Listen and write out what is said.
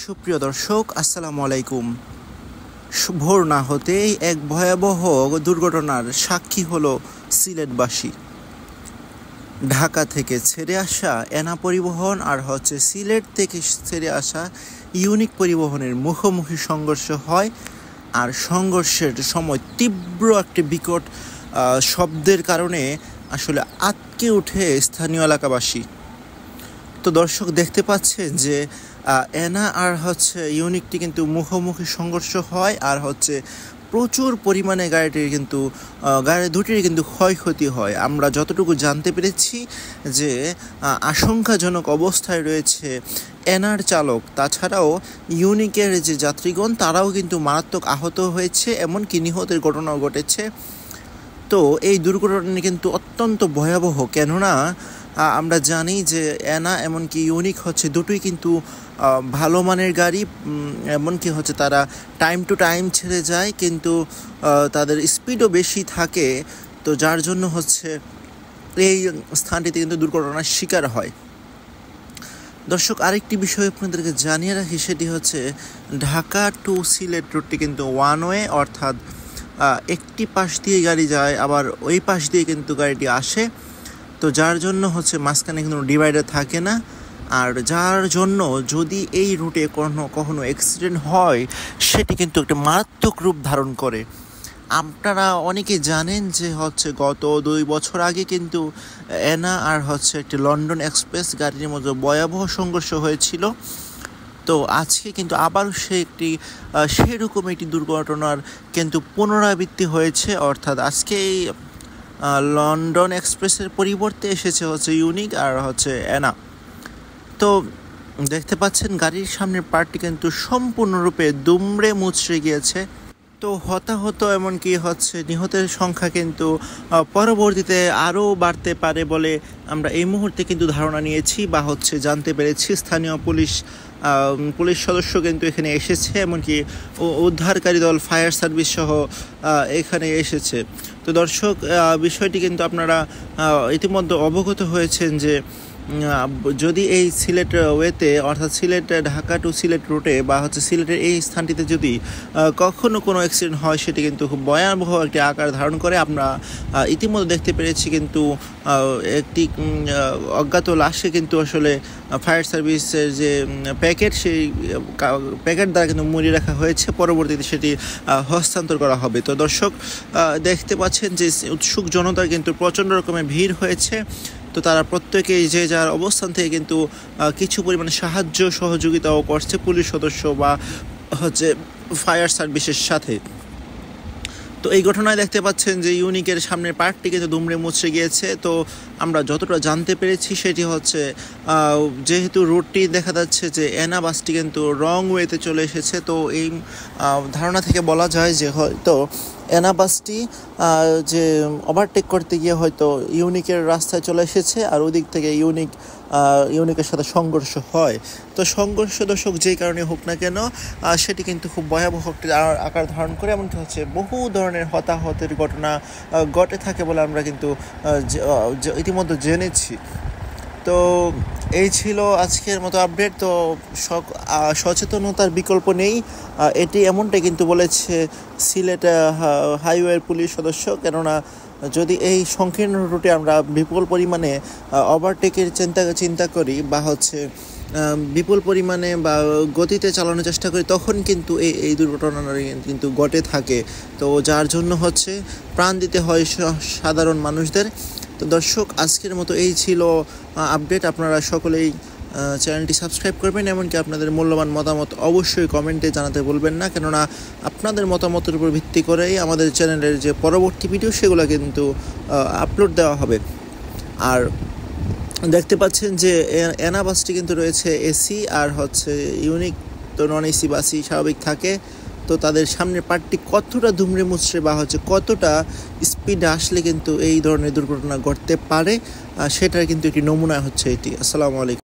সুপ্রিয় দর্শক, আসসালামু আলাইকুম। ভোর না হতেই এক ভয়াবহ দুর্ঘটনার সাক্ষী হলো সিলেটবাসী। ঢাকা থেকে ছেড়ে আসা এনা পরিবহন আর সিলেট থেকে ছেড়ে আসা ইউনিক পরিবহনের মুখোমুখি সংঘর্ষ হয়। আর সংঘর্ষের সময় তীব্র একটি বিকট শব্দের কারণে আসলে আটকে ওঠে স্থানীয় এলাকাবাসী। তো দর্শক দেখতে পাচ্ছেন যে এনা আর ইউনিকটি কিন্তু মুখোমুখি সংঘর্ষ হয়, আর প্রচুর পরিমাণে গাড়ি দুটির কিন্তু ক্ষয়ক্ষতি হয়। আমরা যতটুকু জানতে পেরেছি যে আশঙ্কাজনক অবস্থায় রয়েছে এনার চালক, তাছাড়াও ইউনিকের যে যাত্রীগণ তারাও কিন্তু মারাত্মক আহত হয়েছে, এমনকি নিহতের ঘটনাও ঘটেছে। তো এই দুর্ঘটনা কিন্তু অত্যন্ত ভয়াবহ, কেননা আমরা জানি যে এনা এমনকি ইউনিক দুটোই কিন্তু ভালো মানের গাড়ি, এমনকি তারা টাইম টু টাইম ছেড়ে যায়, কিন্তু তাদের স্পিডও বেশি থাকে। তো যার জন্য এই স্থানটিতে কিন্তু দুর্ঘটনার শিকার হয়। দর্শক, আরেকটি বিষয় আপনাদেরকে জানিয়ে রাখি, সেটি ঢাকা টু সিলেট রুটটি কিন্তু ওয়ান ওয়ে, অর্থাৎ একটি পাশ দিয়ে গাড়ি যায়, আবার ওই পাশ দিয়ে কিন্তু গাড়িটি আসে। তো যার জন্য মাঝখানে কোনো ডিভাইডার থাকে না, আর যার জন্য যদি এই রুটে কখনো অ্যাক্সিডেন্ট হয় সেটি কিন্তু একটা মারাত্মক রূপ ধারণ করে। আপনারা অনেকে জানেন যে গত 2 বছর আগে কিন্তু এনা আর একটি লন্ডন এক্সপ্রেস গাড়ির মধ্যে ভয়াবহ সংঘর্ষ হয়েছিল। তো আজকে কিন্তু আবার সেরকম একটি দুর্ঘটনার কিন্তু পুনরাবৃত্তি হয়েছে, অর্থাৎ আজকে এই লন্ডন এক্সপ্রেসের পরিবর্তে এসেছে ইউনিক আর এনা। তো দেখতে পাচ্ছেন গাড়ির সামনের পার্টটি কিন্তু সম্পূর্ণরূপে দুমড়ে মুচড়ে গিয়েছে। তো হতাহত এমনকি নিহতের সংখ্যা কিন্তু পরবর্তীতে আরও বাড়তে পারে বলে আমরা এই মুহূর্তে কিন্তু ধারণা নিয়েছি বা জানতে পেরেছি। স্থানীয় পুলিশ সদস্য কিন্তু এখানে এসেছে, এমনকি উদ্ধারকারী দল, ফায়ার সার্ভিস সহ এখানে এসেছে। তো দর্শক, বিষয়টি কিন্তু আপনারা ইতিমধ্যে অবগত হয়েছেন যে যদি এই সিলেট ওয়েতে, অর্থাৎ সিলেট ঢাকা টু সিলেট রুটে বা সিলেটের এই স্থানটিতে যদি কখনো কোনো অ্যাক্সিডেন্ট হয়, সেটি কিন্তু খুব ভয়াবহ একটি আকার ধারণ করে। আমরা ইতিমধ্যে দেখতে পেরেছি কিন্তু একটি অজ্ঞাত লাশে কিন্তু ফায়ার সার্ভিসের যে প্যাকেট, সেই প্যাকেট দ্বারা কিন্তু মুড়িয়ে রাখা হয়েছে, পরবর্তীতে সেটি হস্তান্তর করা হবে। তো দর্শক, দেখতে পাচ্ছেন যে উৎসুক জনতার কিন্তু প্রচণ্ড রকমের ভিড় হয়েছে। তো তারা প্রত্যেকেই যে যার অবস্থান থেকে কিন্তু কিছু পরিমাণে সাহায্য সহযোগিতাও করছে পুলিশ সদস্য বা ফায়ার সার্ভিসের সাথে। তো এই ঘটনায় দেখতে পাচ্ছেন যে ইউনিকের সামনের পার্টটি কিন্তু দুমড়ে মুচড়ে গিয়েছে। তো আমরা যতটা জানতে পেরেছি সেটি যেহেতু রুটটি দেখা যাচ্ছে যে এনা বাসটি কিন্তু রং ওয়েতে চলে এসেছে, তো এই ধারণা থেকে বলা যায় যে হয়তো এনা বাসটি যে ওভারটেক করতে গিয়ে হয়তো ইউনিকের রাস্তায় চলে এসেছে, আর ওই দিক থেকে ইউনিকের সাথে সংঘর্ষ হয়। তো সংঘর্ষ দর্শক যেই কারণে হোক না কেন, সেটি কিন্তু খুব ভয়াবহ একটি আকার ধারণ করে, এমনকি বহু ধরনের হতাহতের ঘটনা ঘটে থাকে বলে আমরা কিন্তু ইতিমধ্যে জেনেছি। তো এই ছিল আজকের মতো আপডেট। তো সচেতনতার বিকল্প নেই, এটি এমনটাই কিন্তু বলেছে সিলেট হাইওয়ের পুলিশ সদস্য। কেননা যদি এই সংকীর্ণ রুটে আমরা বিপুল পরিমাণে ওভারটেকের চিন্তা করি বা বিপুল পরিমাণে বা গতিতে চালানোর চেষ্টা করি, তখন কিন্তু এই দুর্ঘটনা কিন্তু ঘটে থাকে। তো যার জন্য প্রাণ দিতে হয় সাধারণ মানুষদের। তো দর্শক, আজকের মতো এই ছিল আপডেট। আপনারা সকলেই চ্যানেলটি সাবস্ক্রাইব করবেন, এমনকি আপনাদের মূল্যবান মতামত অবশ্যই কমেন্টে জানাতে বলবেন না, কেননা আপনাদের মতামতের উপর ভিত্তি করেই আমাদের চ্যানেলের যে পরবর্তী ভিডিও সেগুলো কিন্তু আপলোড দেওয়া হবে। আর দেখতে পাচ্ছেন যে এনা বাসটি কিন্তু রয়েছে এসি, আর ইউনিক তো নন এসি বাসই স্বাভাবিক থাকে। তো তাদের সামনের পার্টটি কতটা দুমড়ে মুচড়ে বা কতটা স্পিডে আসলে কিন্তু এই ধরনের দুর্ঘটনা ঘটতে পারে, সেটার কিন্তু একটি নমুনা এটি। আসসালামু আলাইকুম।